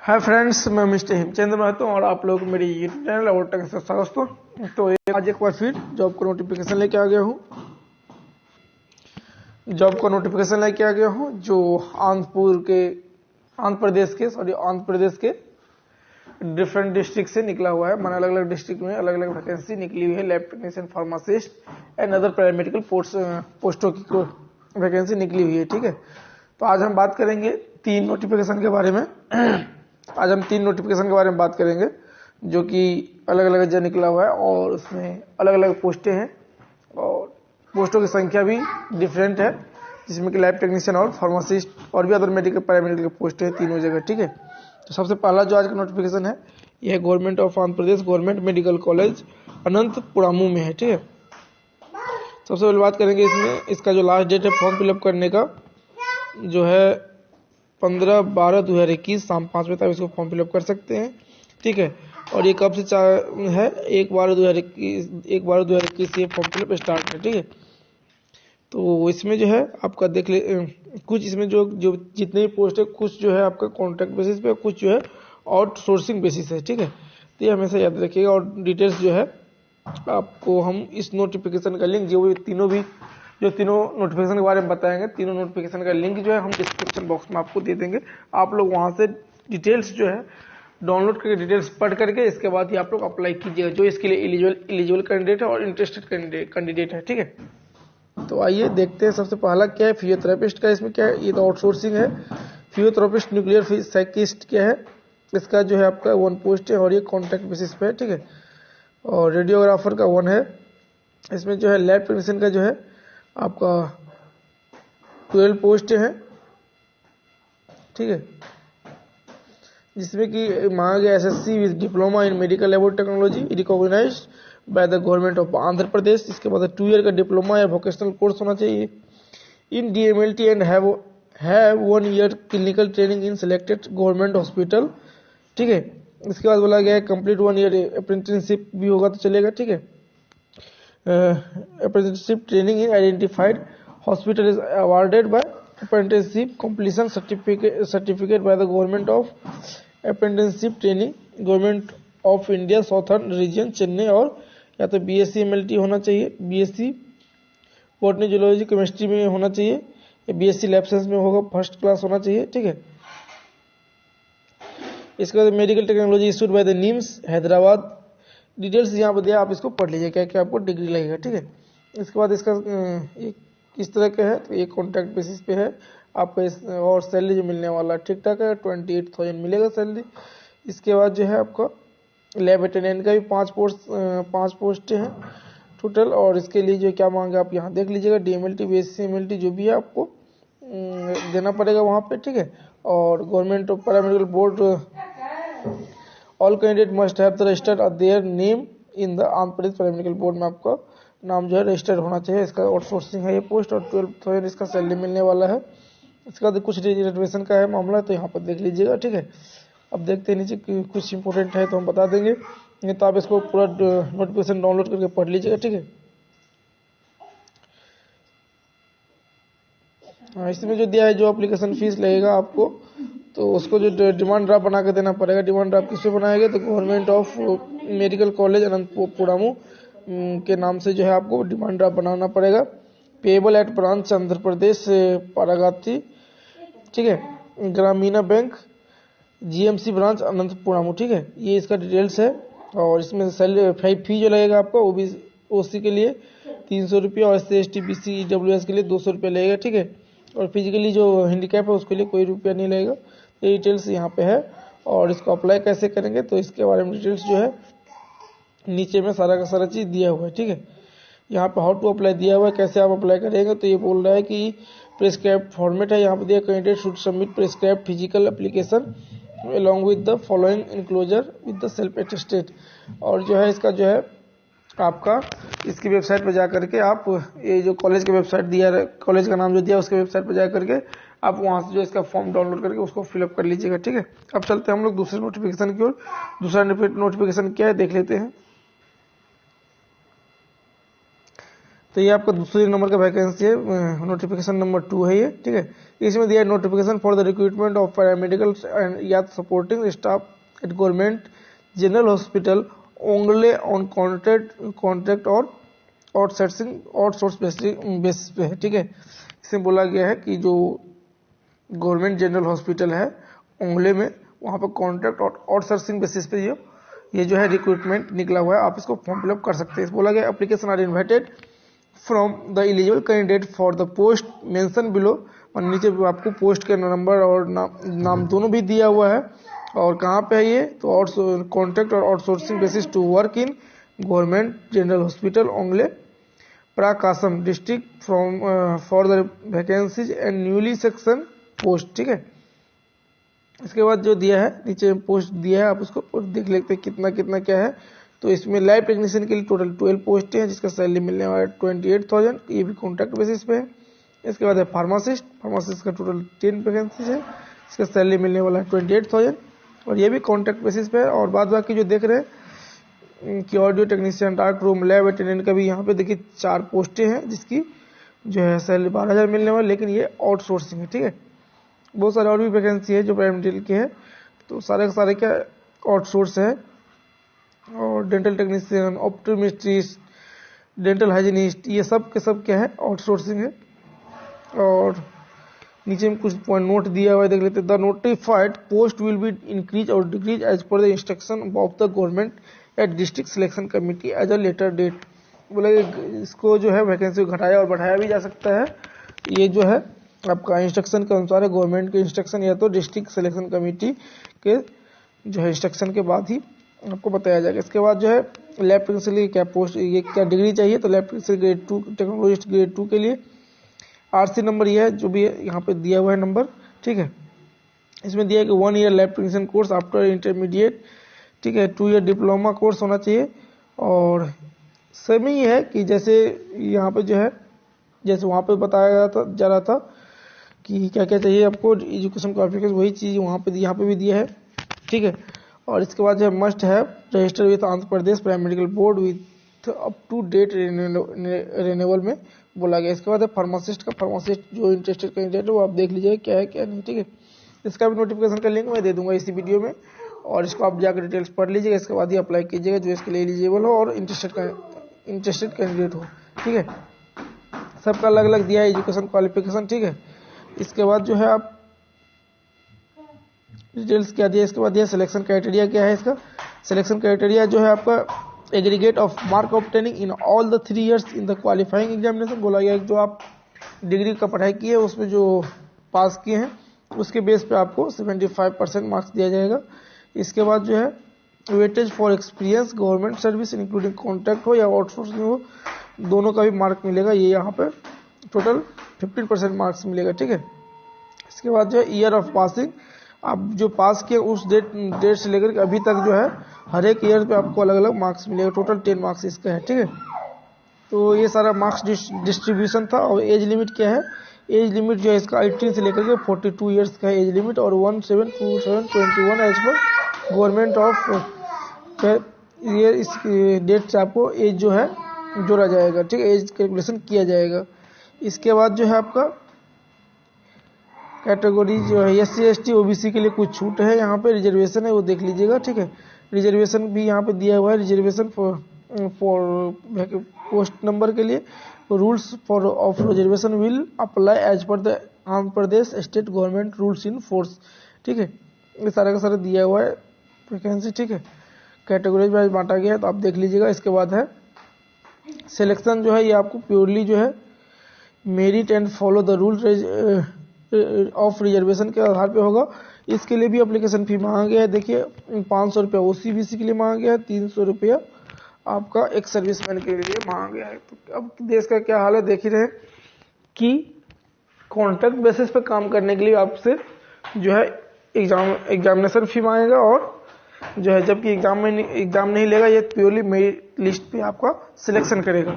Hi friends, मैं mister Hemchandra Mahato और आप लोग मेरी यूट्यूब चैनल और तक से स्वागत है। तो आज एक बार फिर जॉब का नोटिफिकेशन लेके आ गया हूँ। जो आंध्र प्रदेश के डिफरेंट डिस्ट्रिक्ट से निकला हुआ है। अलग अलग डिस्ट्रिक्ट में अलग अलग वैकेंसी निकली हुई है। Lab technician, pharmacist and other paramedical पोस्टों की वैकेंसी निकली हुई है। ठीक है, तो आज हम बात करेंगे तीन नोटिफिकेशन के बारे में। बात करेंगे जो कि अलग अलग जगह निकला हुआ है और उसमें अलग अलग पोस्टें हैं और पोस्टों की संख्या भी डिफरेंट है, जिसमें कि लैब टेक्नीशियन और फार्मासिस्ट और भी अदर मेडिकल पैरामेडिकल पोस्ट है तीनों जगह। ठीक है, तो सबसे पहला जो आज का नोटिफिकेशन है यह government of Andhra Pradesh government medical college Anantapuramu में है। ठीक है, सबसे पहले बात करेंगे इसका जो लास्ट डेट है फॉर्म फिलअप करने का जो है 15/12/2021 शाम 5 बजे तक इसको फॉर्म फिलअप कर सकते हैं। ठीक है, और ये कब से है 1/12/2021 ये फॉर्म फिलअप स्टार्ट है। ठीक है, तो इसमें जो है आपका देख ले कुछ इसमें जो जितने भी पोस्ट है कुछ जो है आपका कॉन्ट्रैक्ट बेसिस पे, कुछ जो है आउटसोर्सिंग बेसिस है। ठीक है, तो ये हमेशा याद रखिएगा। और डिटेल्स जो है आपको हम इस नोटिफिकेशन का लिंक जो तीनों नोटिफिकेशन के बारे में बताएंगे, तीनों नोटिफिकेशन का लिंक जो है हम डिस्क्रिप्शन बॉक्स में आपको दे देंगे। आप लोग वहां से डिटेल्स जो है डाउनलोड करके डिटेल्स पढ़ करके इसके बाद ही आप लोग अप्लाई कीजिएगा, जो इसके लिए एलिजिबल कैंडिडेट है और इंटरेस्टेड कैंडिडेट है। ठीक है, तो आइए देखते हैं सबसे पहला क्या है फिजियोथेरेपिस्ट का। इसमें क्या है, ये तो आउटसोर्सिंग है। फिजियोथेरेपिस्ट न्यूक्लियर साइकिस्ट क्या है, इसका जो है आपका 1 पोस्ट है और ये कॉन्ट्रैक्ट बेसिस पे है। ठीक है, और रेडियोग्राफर का 1 है। इसमें जो है लैब टेक्नीशियन का जो है आपका 12 पोस्ट है। ठीक है, जिसमें कि मांगा गया SSC with diploma in medical laboratory technology recognised by the government of Andhra Pradesh. इसके बाद 2 ईयर का डिप्लोमा या वोकेशनल कोर्स होना चाहिए इन DMLT and have 1 year clinical training in selected government hospital. ठीक है, इसके बाद बोला गया है कंप्लीट 1 ईयर अप्रेंटिसशिप भी होगा तो चलेगा। ठीक है, apprenticeship training in identified hospital is awarded by apprenticeship completion certificate by the government of apprenticeship training government of India Southern region Chennai. और या तो BSc MLT होना चाहिए, BSc बॉटनी जूलॉजी केमिस्ट्री में होना चाहिए, या BSc लैब साइंस में होगा, फर्स्ट क्लास होना चाहिए। ठीक है, इसके बाद medical technology issued by the NIMS Hyderabad. Details यहाँ पर दिया, आप इसको पढ़ लीजिए क्या क्या आपको डिग्री लगेगा। ठीक है, इसके बाद इसका किस तरह का है, तो ये कॉन्ट्रैक्ट बेसिस पे है आपका। और सैलरी जो मिलने वाला ठीक ठाक है, 28,000 मिलेगा सैलरी। इसके बाद जो है आपका लैब अटेंडेंट का भी 5 पोस्ट हैं टोटल। और इसके लिए जो क्या मांगे आप यहाँ देख लीजिएगा, DMLT BSc MLT जो भी है आपको देना पड़ेगा वहाँ पे। ठीक है, और government of paramedical board all candidate must have the registered their name in the Andhra Pradesh paramedical board में आपका नाम जो है रजिस्टर्ड होना चाहिए। इसका आउटसोर्सिंग है ये पोस्ट और 12,000 इसका सैलरी मिलने वाला है। इसका बाद कुछ रिजर्वेशन का है मामला, तो यहाँ पर देख लीजिएगा। ठीक है, अब देखते हैं नीचे कुछ इंपॉर्टेंट है तो हम बता देंगे, नहीं तो आप इसको पूरा नोटिफिकेशन डाउनलोड करके पढ़ लीजिएगा। ठीक है, इसमें जो दिया है जो एप्लीकेशन फीस लगेगा आपको, तो उसको जो डिमांड ड्राफ्ट बना के देना पड़ेगा। डिमांड ड्राफ्ट किस पे बनाएगा, तो गवर्नमेंट ऑफ मेडिकल कॉलेज अनंतपुरामू के नाम से जो है आपको डिमांड ड्राफ्ट बनाना पड़ेगा। Payable at branch Andhra Pradesh पारागाती। ठीक है, ग्रामीणा बैंक GMC ब्रांच अनंतपुरामू। ठीक है, ये इसका डिटेल्स है। और इसमें सैलरी फी जो लगेगा आपका वो भी OC के लिए 300 रुपया और SC ST BC EWS के लिए 200 रुपया लगेगा। ठीक है, और फिजिकली जो हैंडीकैप है उसके लिए कोई रुपया नहीं लगेगा। ये डिटेल्स यहाँ पे है। और इसको अप्लाई कैसे करेंगे, तो इसके बारे में डिटेल्स जो है नीचे में सारा का सारा चीज़ दिया हुआ है। ठीक है, यहाँ पे हाउ टू अप्लाई दिया हुआ है, कैसे आप अप्लाई करेंगे। तो ये बोल रहा है कि प्रेस्क्राइब्ड फॉर्मेट है यहाँ पे दिया, candidate should submit prescribed physical application along with the following enclosure with the self attested. और जो है इसका जो है आपका इसकी वेबसाइट पर जा करके आप ये जो कॉलेज का वेबसाइट दिया है, कॉलेज का नाम जो दिया है उसके वेबसाइट पर जा करके आप वहां से जो इसका फॉर्म डाउनलोड करके उसको फिलअप कर लीजिएगा। ठीक है, अब चलते हैं हम लोग दूसरे नोटिफिकेशन की ओर। दूसरा नोटिफिकेशन क्या है देख लेते हैं। तो ये आपका दूसरे नंबर का वैकेंसी है, नोटिफिकेशन नंबर 2 है ये, ठीक है। इसमें दिया है notification for the recruitment of paramedical and या supporting staff at government general hospital only on contract or outsource basis पे है, ठीक है। इसमें बोला गया है कि जो गवर्नमेंट जनरल हॉस्पिटल है ओंगले में, वहाँ पर कॉन्ट्रैक्ट और आउटसोर्सिंग बेसिस पे ये जो है रिक्रूटमेंट निकला हुआ है, आप इसको फॉर्म फिलअप कर सकते हैं। बोला गया application are invited from the eligible candidate for the post mention below, और नीचे आपको पोस्ट का नंबर और नाम दोनों भी दिया हुआ है, और कहाँ पे है ये, तो contract or outsourcing basis to work in government general hospital Ongole Prakasam district from for the vacancies and newly section post, ठीक है। इसके बाद जो दिया है नीचे पोस्ट दिया है, आप उसको देख लेते हैं कितना कितना क्या है। तो इसमें लैब टेक्नीशियन के लिए टोटल 12 पोस्ट हैं, जिसका सैलरी मिलने वाला है 28,000, ये भी कॉन्ट्रैक्ट बेसिस पे है। इसके बाद है फार्मासिस्ट का टोटल 10 वैकेंसीज है, इसका सैलरी मिलने वाला है 28,000, और ये भी कॉन्ट्रैक्ट बेसिस पे है। और बाद बाकी जो देख रहे हैं कि audio technician, dark room, lab attendant का भी यहाँ पे देखिए 4 पोस्टें हैं, जिसकी जो है सैलरी 12,000 मिलने वाला, लेकिन ये आउटसोर्सिंग है, ठीक है। बहुत सारे और भी वैकेंसी है जो पैरामेडिकल के है, तो सारे के सारे क्या आउटसोर्स है। और dental technician, optometrist, dental hygienist, ये सब के सब क्या है आउटसोर्सिंग है। और नीचे में कुछ पॉइंट नोट दिया हुआ है, देख लेते हैं। The notified post will be increase or decrease as per the instruction of the government at district selection committee as a later date. बोला इसको जो है वैकेंसी घटाया और बढ़ाया भी जा सकता है, ये जो है आपका इंस्ट्रक्शन के अनुसार है, गवर्नमेंट के इंस्ट्रक्शन या तो डिस्ट्रिक्ट सिलेक्शन कमेटी के जो है इंस्ट्रक्शन के बाद ही आपको बताया जाएगा। इसके बाद जो है लैब टेक्नीशियन के लिए क्या पोस्ट, ये क्या डिग्री चाहिए, तो lab technician grade 2 technologist grade 2 के लिए आरसी नंबर ये है जो भी है यहाँ पे दिया हुआ है नंबर, ठीक है। इसमें दिया है कि 1 year lab technician course after intermediate, ठीक है। 2 ईयर डिप्लोमा कोर्स होना चाहिए। और सेम ही है कि जैसे यहाँ पे जो है, जैसे वहाँ पे बताया जा रहा था कि क्या क्या चाहिए आपको, एजुकेशन क्वालिफिकेशन, वही चीज़ वहाँ पे यहाँ पे भी दिया है, ठीक है। और इसके बाद जो है मस्ट है register with Andhra Pradesh paramedical board with up to date renewal में बोला गया। इसके बाद है फार्मासिस्ट जो इंटरेस्टेड कैंडिडेट है वो आप देख लीजिए क्या है क्या नहीं, ठीक है। इसका भी नोटिफिकेशन का लिंक मैं दे दूंगा इसी वीडियो में, और इसको आप जाकर डिटेल्स पढ़ लीजिएगा। इसके बाद ही अप्लाई कीजिएगा जो इसके लिए एलिजिबल हो और इंटरेस्टेड कैंडिडेट हो, ठीक है। सबका अलग अलग दिया है एजुकेशन क्वालिफिकेशन, ठीक है। इसके बाद जो है आप डिटेल्स क्या दिया, इसके बाद दिया सिलेक्शन क्राइटेरिया क्या है। इसका सिलेक्शन क्राइटेरिया जो है आपका aggregate of mark obtaining in all the 3 years in the qualifying examination. बोला गया जो आप डिग्री का पढ़ाई की है उसमें जो पास किए हैं उसके बेस पे आपको 75% मार्क्स दिया जाएगा। इसके बाद जो है weightage for experience government service including contract हो या आउटसोर्सिंग हो, दोनों का भी मार्क मिलेगा। ये यहाँ पे टोटल 15% मार्क्स मिलेगा, ठीक है। इसके बाद जो है ईयर ऑफ पासिंग, आप जो पास किए उस डेट से लेकर के अभी तक जो है हर एक ईयर पे आपको अलग अलग मार्क्स मिलेगा। टोटल 10 मार्क्स इसका है, ठीक है। तो ये सारा मार्क्स डिस्ट्रीब्यूशन था। और एज लिमिट क्या है, एज लिमिट जो है इसका 18 से लेकर के 42 ईयर्स का एज लिमिट, और 172721 एज पर गवर्नमेंट ऑफ ये इस डेट से आपको एज जो है जोड़ा जाएगा, ठीक है, एज कैलकुलेशन किया जाएगा। इसके बाद जो है आपका कैटेगरी जो है SC ST OBC के लिए कुछ छूट है, यहाँ पे रिजर्वेशन है वो देख लीजिएगा, ठीक है। रिजर्वेशन भी यहाँ पे दिया हुआ है, रिजर्वेशन फॉर पोस्ट नंबर के लिए rules for of reservation will apply as per the Andhra Pradesh state government rules in force, ठीक है। ये सारा का सारा दिया हुआ है वैकेंसी, ठीक है। कैटेगरीज वाइज बांटा गया है तो आप देख लीजिएगा। इसके बाद है सिलेक्शन जो है ये आपको प्योरली जो है merit and follow the rule of reservation के आधार पे होगा। इसके लिए भी एप्लीकेशन फी मांगा गया है, देखिए 500 रुपया OCBC के लिए मांगा गया है, 300 रुपया आपका एक सर्विसमैन के लिए मांगा गया है। तो अब देश का क्या हाल है देख ही रहे कि कॉन्ट्रैक्ट बेसिस पे काम करने के लिए आपसे जो है एग्जामिनेशन फी मांगेगा, और जो है जबकि एग्जाम नहीं लेगा, ये प्योरली मेरिट लिस्ट पे आपका सिलेक्शन करेगा।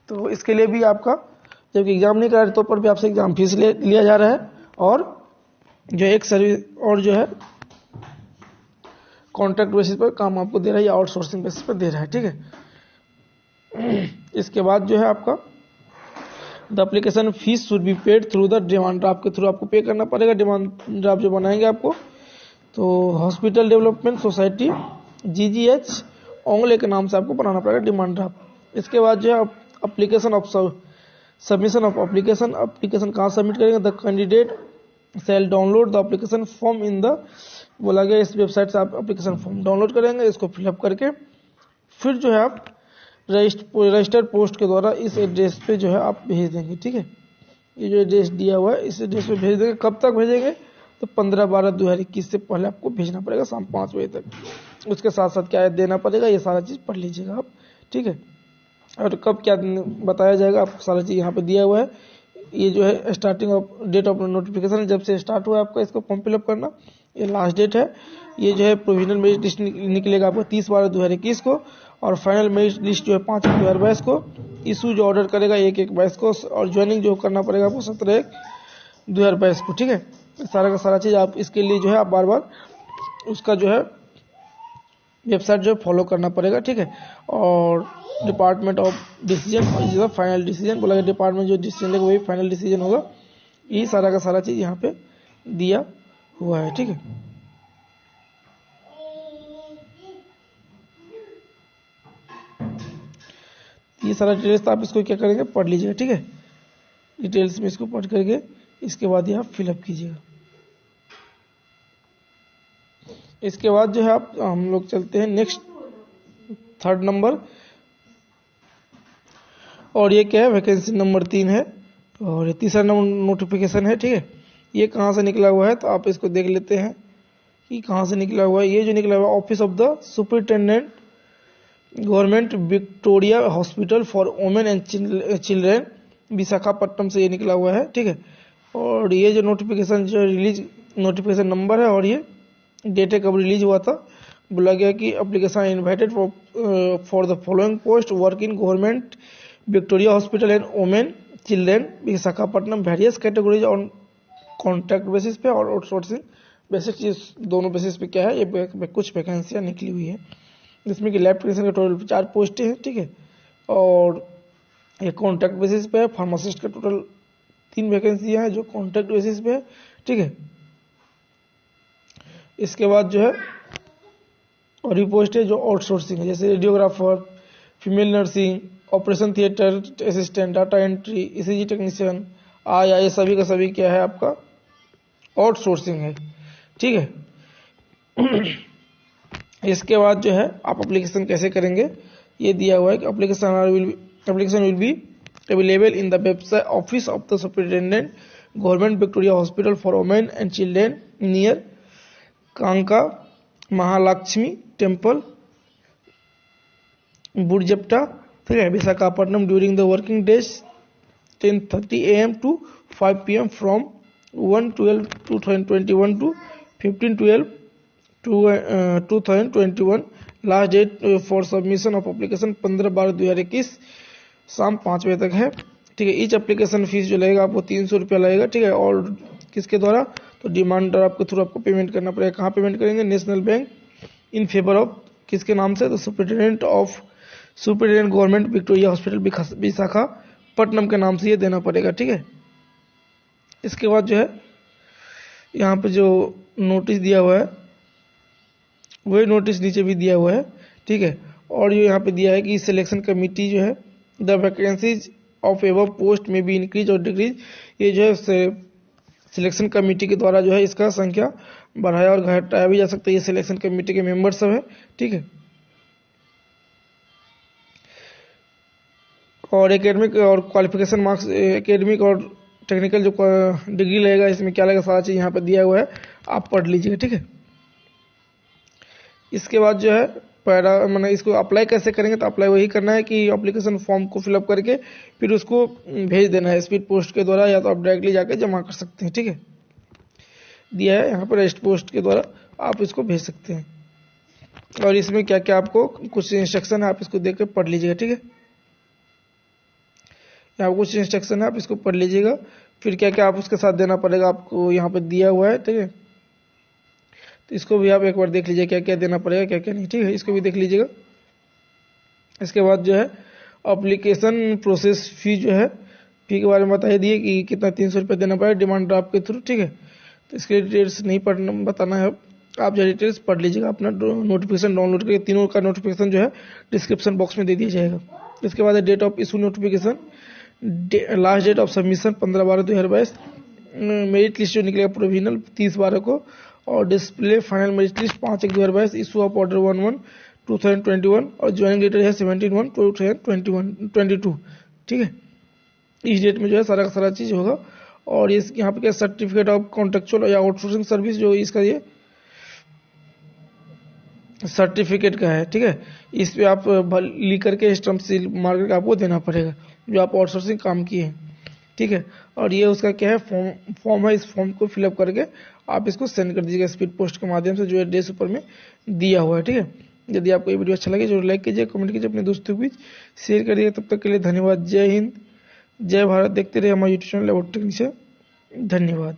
तो इसके लिए भी आपका जबकि एग्जाम नहीं करा तो पर भी आपसे एग्जाम फीस लिया जा रहा है, और जो एक सर्विस और जो है कॉन्ट्रैक्ट बेसिस पर काम आपको दे रहा है या आउटसोर्सिंग बेसिस पर दे रहा है, ठीक है। इसके बाद जो है आपका the application fees should be paid through the demand draft के थ्रू आपको पे करना पड़ेगा। डिमांड ड्राफ्ट जो बनाएंगे आपको, तो hospital development society GGH Ongole के नाम से आपको बनाना पड़ेगा डिमांड ड्राफ्ट। इसके बाद जो है application of submission of application कहाँ सबमिट करेंगे, the candidate shall download the application form in the, बोला गया इस वेबसाइट से आप एप्लीकेशन फॉर्म डाउनलोड करेंगे, इसको फिलअप करके फिर जो है आप रजिस्टर्ड पोस्ट के द्वारा इस एड्रेस पे जो है आप भेज देंगे। ठीक है, ये जो एड्रेस दिया हुआ है इस एड्रेस पे भेज देंगे। कब तक भेजेंगे, तो 15/12/2021 से पहले आपको भेजना पड़ेगा, शाम 5 बजे तक। उसके साथ साथ क्या देना पड़ेगा, ये सारा चीज़ पढ़ लीजिएगा आप। ठीक है, और कब क्या बताया जाएगा आपको सारा चीज़ यहाँ पे दिया हुआ है। ये जो है starting of date of notification, जब से स्टार्ट हुआ है आपका इसको फॉर्म फिलअप करना, ये लास्ट डेट है। ये जो है प्रोविजनल मेरिट लिस्ट निकलेगा आपको 30/12/2021 को, और फाइनल मेरिट लिस्ट जो है 5/1/2022 को। इशू जो ऑर्डर करेगा 1/1/22 को, और ज्वाइनिंग जो करना पड़ेगा आपको 17/1/2022 को। ठीक है, सारा का सारा चीज़ आप इसके लिए जो है आप बार बार उसका जो है वेबसाइट जो है फॉलो करना पड़ेगा। ठीक है, और department of decision final decision, बोला गया डिपार्टमेंट जो डिसीजन लेगा वही फाइनल डिसीजन होगा। ये सारा का सारा चीज़ यहाँ पे दिया हुआ है। ठीक है, ये सारा डिटेल्स आप इसको क्या करेंगे, पढ़ लीजिएगा। ठीक है, डिटेल्स में इसको पढ़ करके इसके बाद ये आप फिलअप कीजिएगा। इसके बाद जो है आप हम लोग चलते हैं नेक्स्ट 3rd नंबर, और ये क्या है, वैकेंसी नंबर 3 है, और ये तीसरा नंबर नोटिफिकेशन है। ठीक है, ये कहाँ से निकला हुआ है, तो आप इसको देख लेते हैं कि कहाँ से निकला हुआ है। ये जो निकला हुआ है office of the superintendent government Victoria hospital for women and children, Visakhapatnam से ये निकला हुआ है। ठीक है, और ये जो नोटिफिकेशन जो रिलीज नोटिफिकेशन नंबर है, और ये डेट कब रिलीज हुआ था, बोला गया कि application invited for the following post work in government Victoria hospital and women children Visakhapatnam various categories on contract basis पे और आउटसोर्सिंग बेसिस। इस दोनों बेसिस पे क्या है, ये कुछ वैकेंसियाँ निकली हुई है, जिसमें कि लैब टेक्नीशियन का टोटल 4 पोस्टें हैं। ठीक है, और ये कॉन्ट्रैक्ट बेसिस पे है। फार्मासिस्ट का टोटल 3 वैकेंसियाँ हैं जो कॉन्ट्रैक्ट बेसिस पे है। ठीक है, इसके बाद जो है और भी पोस्ट है जो आउटसोर्सिंग है, जैसे radiographer, female nursing, operation theatre assistant, data entry, ECG technician, ये सभी का सभी क्या है आपका आउटसोर्सिंग है। ठीक है, इसके बाद जो है आप एप्लीकेशन कैसे करेंगे, ये दिया हुआ है कि application will be available in the website office of the superintendent government Victoria hospital for women and children near Kanaka Mahalakshmi temple Burujupeta. ठीक है, Visakhapatnam during the working days 10:30 AM to 5 PM from 1/12/2021 to 15/12/2021। Last date for submission of application 15/12/2021 शाम 5 बजे तक है। ठीक है, each application fees जो लगेगा आपको 300 रुपया लगेगा। ठीक है, और किसके द्वारा, तो डिमांड ड्राफ्ट के थ्रू आपको पेमेंट करना पड़ेगा। कहाँ पेमेंट करेंगे, national bank in favour of किसके नाम से, तो superintendent government Victoria hospital Visakhapatnam के नाम से ये देना पड़ेगा। ठीक है, इसके बाद जो है यहाँ पे जो नोटिस दिया हुआ है वही नोटिस नीचे भी दिया हुआ है। ठीक है, और ये यहाँ पे दिया है कि सिलेक्शन कमेटी जो है the vacancies of above post में भी इंक्रीज और डिक्रीज, ये जो है सिलेक्शन कमेटी के द्वारा जो है इसका संख्या बढ़ाया और घटाया भी जा सकता है। ये सिलेक्शन कमेटी के मेंबर सब है। ठीक है, और एकेडमिक और क्वालिफिकेशन मार्क्स, एकेडमिक और टेक्निकल जो डिग्री लगेगा इसमें क्या लगेगा, सारा चीज़ यहाँ पर दिया हुआ है, आप पढ़ लीजिएगा। ठीक है, इसके बाद जो है मैंने इसको अप्लाई कैसे करेंगे, तो अप्लाई वही करना है कि एप्लीकेशन फॉर्म को फिलअप करके फिर उसको भेज देना है स्पीड पोस्ट के द्वारा, या तो आप डायरेक्टली जाकर जमा कर सकते हैं। ठीक है, दिया है यहाँ पर रेस्ट पोस्ट के द्वारा आप इसको भेज सकते हैं। और इसमें क्या क्या आपको कुछ इंस्ट्रक्शन है, आप इसको देख कर पढ़ लीजिएगा। ठीक है, यहाँ कुछ इंस्ट्रक्शन है, आप इसको पढ़ लीजिएगा। फिर क्या क्या आप उसके साथ देना पड़ेगा आपको यहाँ पे दिया हुआ है। ठीक है, तो इसको भी आप एक बार देख लीजिए क्या क्या देना पड़ेगा क्या क्या नहीं। ठीक है, इसको भी देख लीजिएगा। इसके बाद जो है एप्लीकेशन प्रोसेस फी जो है, फी के बारे में बता ही दिए कि कितना 300 रुपये देना पड़ेगा डिमांड ड्राफ्ट के थ्रू, ठीक है। तो इसके डिटेल्स नहीं पढ़ना बताना है, आप जो डिटेल्स पढ़ लीजिएगा अपना नोटिफिकेशन डाउनलोड करके, तीनों का नोटिफिकेशन जो है डिस्क्रिप्शन बॉक्स में दे दिया जाएगा। इसके बाद date of issue notification, last date of submission 15/12/2022, merit list जो निकलेगा प्रोविजनल 30/12 को, और display final merit list 5/1/2022, issue of order 1/1/2021, और ज्वाइनिंग डेट है 17/1/2022, ठीक है। इस डेट में जो है सारा का सारा चीज़ होगा। और इस यहाँ पे क्या सर्टिफिकेट ऑफ कॉन्ट्रेक्चुअल या आउटसोर्सिंग सर्विस जो इसका ये सर्टिफिकेट का है, ठीक है। इस पे आप लिख करके स्टम्प सील मार करके आपको देना पड़ेगा जो आप आउटसोर्सिंग काम किए हैं, ठीक है। और ये उसका क्या है फॉर्म है, इस फॉर्म को फिलअप करके आप इसको सेंड कर दीजिएगा स्पीड पोस्ट के माध्यम से, जो एड्रेस ऊपर में दिया हुआ है, ठीक है। यदि आपको ये वीडियो अच्छा लगे जरूर लाइक कीजिए, कमेंट कीजिए, अपने दोस्तों के बीच शेयर करिए। तब तक के लिए धन्यवाद। जय हिंद, जय भारत। देखते रहिए हमारा यूट्यूब चैनल लैबोरेटरी टेक्नीशियन। धन्यवाद।